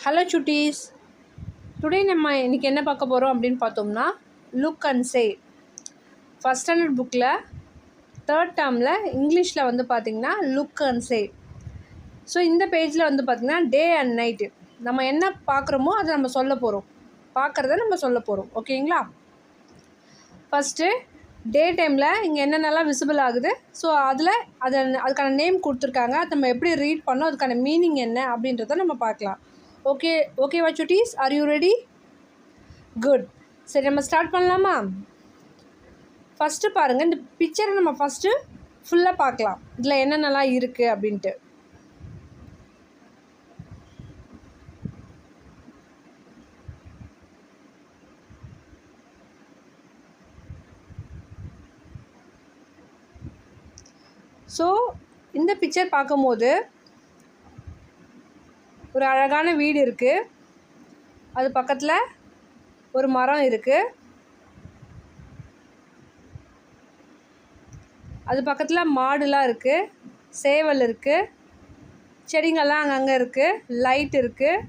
Hello சுட்டீஸ். Today நம்ம இன்றைக்கி என்ன பார்க்க போகிறோம் அப்படின்னு பார்த்தோம்னா, look and say. First standard புக்கில் தேர்ட் டேர்மில் இங்கிலீஷில் வந்து பார்த்திங்கன்னா லுக் அண்ட் சே. ஸோ இந்த பேஜில் வந்து பார்த்திங்கன்னா டே அண்ட் நைட்டு நம்ம என்ன பார்க்குறோமோ அதை நம்ம சொல்ல போகிறோம், பார்க்குறத நம்ம சொல்ல போகிறோம். ஓகேங்களா? ஃபஸ்ட்டு டே டைமில் இங்கே என்னென்னலாம் விசிபிள் ஆகுது, ஸோ அதுக்கான நேம் கொடுத்துருக்காங்க. அது நம்ம எப்படி ரீட் பண்ணோம், அதுக்கான மீனிங் என்ன அப்படின்றத நம்ம பார்க்கலாம். ஓகேவா சுட்டீஸ்? Are you ready? குட். சரி, நம்ம ஸ்டார்ட் பண்ணலாமா? ஃபஸ்ட்டு பாருங்கள், இந்த பிக்சரை நம்ம ஃபஸ்ட்டு ஃபுல்லாக பார்க்கலாம், இதில் என்னென்னலாம் இருக்குது அப்படின்ட்டு. ஸோ இந்த பிக்சர் பார்க்கும்போது ஒரு அழகான வீடு இருக்குது, அது பக்கத்தில் ஒரு மரம் இருக்குது, அது பக்கத்தில் மாடுலாம் இருக்குது, சேவல் இருக்குது, செடிங்கள்லாம் அங்கங்கே இருக்குது, லைட் இருக்குது,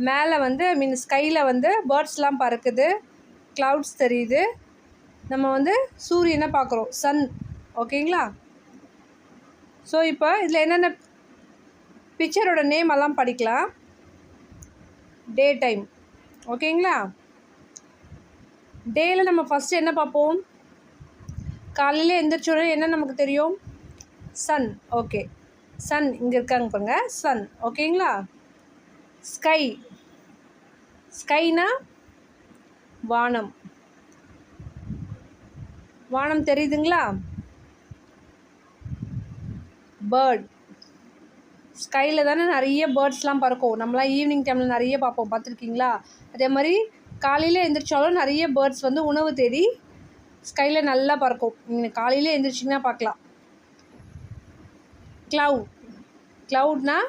மேலே வந்து ஸ்கையில் வந்து பேர்ட்ஸ்லாம் பறக்குது, க்ளவுட்ஸ் தெரியுது, நம்ம வந்து சூரியனை பார்க்குறோம், சன். ஓகேங்களா? ஸோ இப்போ இதில் என்னென்ன பிக்சரோட நேம் எல்லாம் படிக்கலாம். Day time. ஓகேங்களா? டேயில் நம்ம ஃபஸ்ட்டு என்ன பார்ப்போம்? காலையில் எழுந்திரிச்சோடனே என்ன நமக்கு தெரியும்? சன். ஓகே, சன் இங்கே இருக்காங்க பாருங்க, சன். ஓகேங்களா? ஸ்கை. ஸ்கைனா வானம். வானம் தெரியுதுங்களா? பேர்ட். ஸ்கையில் தானே நிறைய பேர்ட்ஸ்லாம் பறக்கும், நம்மளாம் ஈவினிங் டைமில் நிறைய பார்த்துருக்கீங்களா? அதே மாதிரி காலையில் எழுந்திரிச்சாலும் நிறைய பேர்ட்ஸ் வந்து உணவு தேடி ஸ்கையில் நல்லா பறக்கும். நீங்கள் காலையில் எழுந்திரிச்சிங்கன்னா பார்க்கலாம். க்ளவுட்னா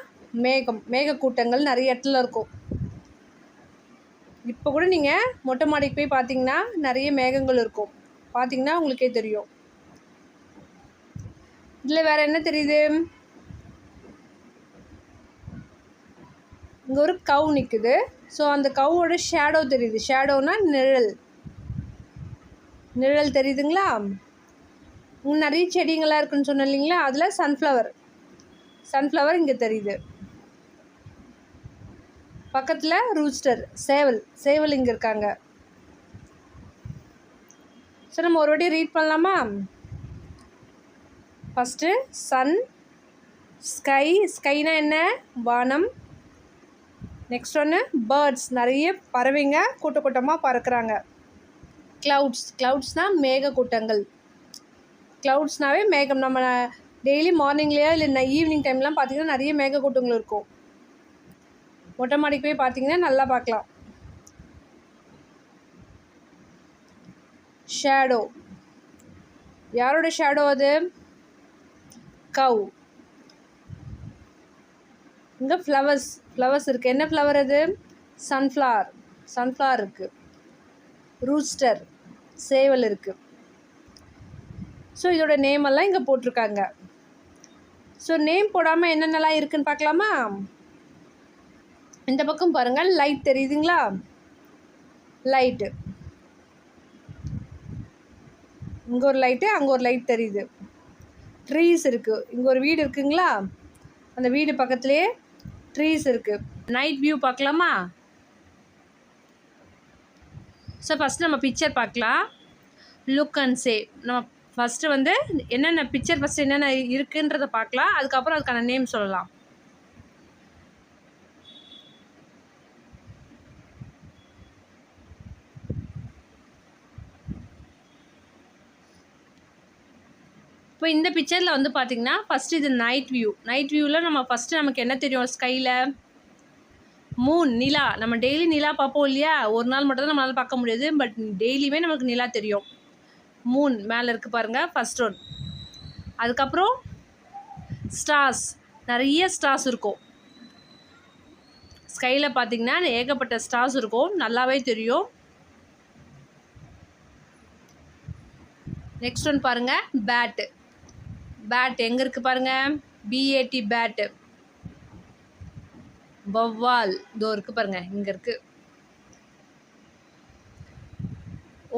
மேகம், மேகக்கூட்டங்கள் நிறைய இடத்துல இருக்கும். இப்போ கூட நீங்கள் மொட்டை மாடிக்கு போய் பார்த்தீங்கன்னா நிறைய மேகங்கள் இருக்கும், பார்த்தீங்கன்னா உங்களுக்கே தெரியும். இதில் வேறு என்ன தெரியுது? இங்கே ஒரு கவ் நிற்குது, ஸோ அந்த கவ்வோட ஷேடோ தெரியுது. ஷேடோனா நிழல். நிழல் தெரியுதுங்களா? இங்கே நிறைய செடிங்களாம் இருக்குன்னு சொன்னேன் இல்லைங்களா? அதில் சன்ஃப்ளவர் இங்கே தெரியுது. பக்கத்தில் ரூஸ்டர், சேவல் இங்கே இருக்காங்க. ஸோ நம்ம ஒரு வாட்டி ரீட் பண்ணலாமா? ஃபஸ்ட்டு சன், ஸ்கைனா என்ன? வானம். நெக்ஸ்ட் ஒன்று பேர்ட்ஸ், நிறைய பறவைங்க கூட்டமாக பறக்கிறாங்க. க்ளவுட்ஸ்னால் மேகக்கூட்டங்கள். க்ளவுட்ஸ்னாவே மேகம். நம்ம டெய்லி மார்னிங்லேயே இல்லை ஈவினிங் டைம்லாம் பார்த்திங்கன்னா நிறைய மேகக்கூட்டங்கள் இருக்கும். மொட்டை மாடிக்கு போய் பார்த்திங்கன்னா நல்லா பார்க்கலாம். ஷேடோ. யாரோட ஷேடோ அது? கவ். இங்கே ஃப்ளவர்ஸ் இருக்குது. என்ன ஃப்ளவர் அது? சன்ஃப்ளவர் இருக்குது. ரூஸ்டர், சேவல் இருக்குது. ஸோ இதோட நேமெல்லாம் இங்கே போட்டிருக்காங்க. ஸோ நேம் போடாமல் என்னென்னலாம் இருக்குதுன்னு பார்க்கலாமா? இந்த பக்கம் பாருங்கள், லைட் தெரியுதுங்களா? லைட்டு. இங்கே ஒரு லைட்டு, அங்கே ஒரு லைட் தெரியுது. ட்ரீஸ் இருக்குது. இங்கே ஒரு வீடு இருக்குங்களா? அந்த வீடு பக்கத்துலேயே ட்ரீஸ் இருக்குது. நைட் வியூ பார்க்கலாமா? ஸோ ஃபஸ்ட்டு நம்ம பிக்சர் பார்க்கலாம். Look and say. நம்ம ஃபஸ்ட்டு வந்து என்னென்ன பிக்சர் ஃபஸ்ட்டு என்னென்ன இருக்குன்றதை பார்க்கலாம், அதுக்கப்புறம் அதுக்கான நேம் சொல்லலாம். இப்போ இந்த பிக்சரில் வந்து பார்த்திங்கன்னா ஃபஸ்ட்டு இது நைட் வியூவில் நம்ம ஃபஸ்ட்டு நமக்கு என்ன தெரியும்? ஸ்கையில் மூன், நிலா. நம்ம டெய்லி நிலா பார்ப்போம் இல்லையா? ஒரு நாள் மட்டும் தான் நம்மளால் பார்க்க முடியாது, பட் டெய்லியுமே நமக்கு நிலா தெரியும். மூன் மேலே இருக்குது பாருங்கள், ஃபஸ்ட் ஒன். அதுக்கப்புறம் ஸ்டார்ஸ், நிறைய ஸ்டார்ஸ் இருக்கும் ஸ்கையில். பார்த்திங்கன்னா ஏகப்பட்ட ஸ்டார்ஸ் இருக்கும், நல்லாவே தெரியும். நெக்ஸ்ட் ஒன் பாருங்கள், பேட் எங்கே இருக்குது பாருங்கள், BAT பேட்டு. வௌவால் இதோ இருக்குது பாருங்கள், இங்கே இருக்குது.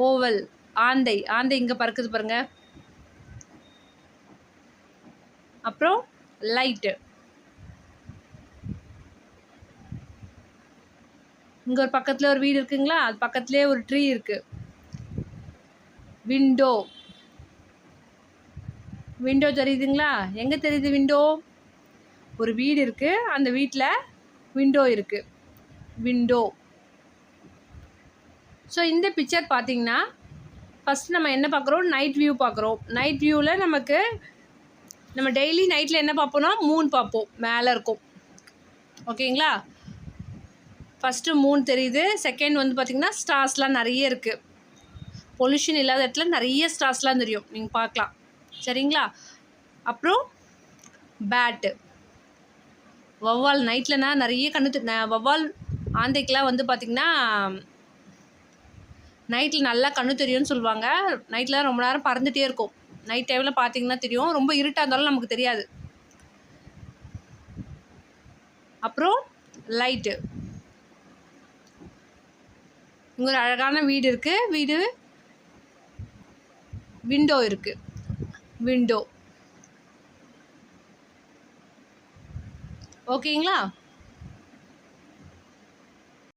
ஓவல் ஆந்தை, ஆந்தை இங்கே பறக்குது பாருங்கள். அப்புறம் லைட்டு, இங்கே ஒரு பக்கத்தில் ஒரு வீடு இருக்குங்களா, அது பக்கத்துலேயே ஒரு ட்ரீ இருக்குது. விண்டோ, விண்டோ தெரியுதுங்களா? எங்கே தெரியுது விண்டோ? ஒரு வீடு இருக்குது, அந்த வீட்டில் விண்டோ இருக்குது. விண்டோ. ஸோ இந்த பிக்சர் பார்த்தீங்கன்னா ஃபஸ்ட்டு நம்ம என்ன பார்க்குறோம்? நைட் வியூ பார்க்குறோம். நைட் வியூவில் நமக்கு நம்ம டெய்லி நைட்டில் என்ன பார்ப்போம்னா மூன் பார்ப்போம், மேலே இருக்கும். ஓகேங்களா? ஃபஸ்ட்டு மூன் தெரியுது. செகண்ட் வந்து பார்த்திங்கன்னா ஸ்டார்ஸ்லாம் நிறைய இருக்குது. பொல்யூஷன் இல்லாத இடத்துல நிறைய ஸ்டார்ஸ்லாம் தெரியும், நீங்கள் பார்க்கலாம். சரிங்களா? அப்புறம் பேட்டு, வௌவால். நைட்லனா நிறைய வௌவால் ஆந்தைக்கெலாம் வந்து பார்த்திங்கன்னா நைட்டில் நல்லா கண்ணு தெரியும்னு சொல்லுவாங்க. நைட்டில் ரொம்ப நேரம் பறந்துகிட்டே இருக்கும். நைட் டைமில் பார்த்திங்கன்னா தெரியும், ரொம்ப இருட்டாக இருந்தாலும் நமக்கு தெரியாது. அப்புறம் லைட்டு, இங்கே ஒரு அழகான வீடு இருக்குது. வீடு விண்டோ இருக்குது. விண்டோ. ஓகேங்களா?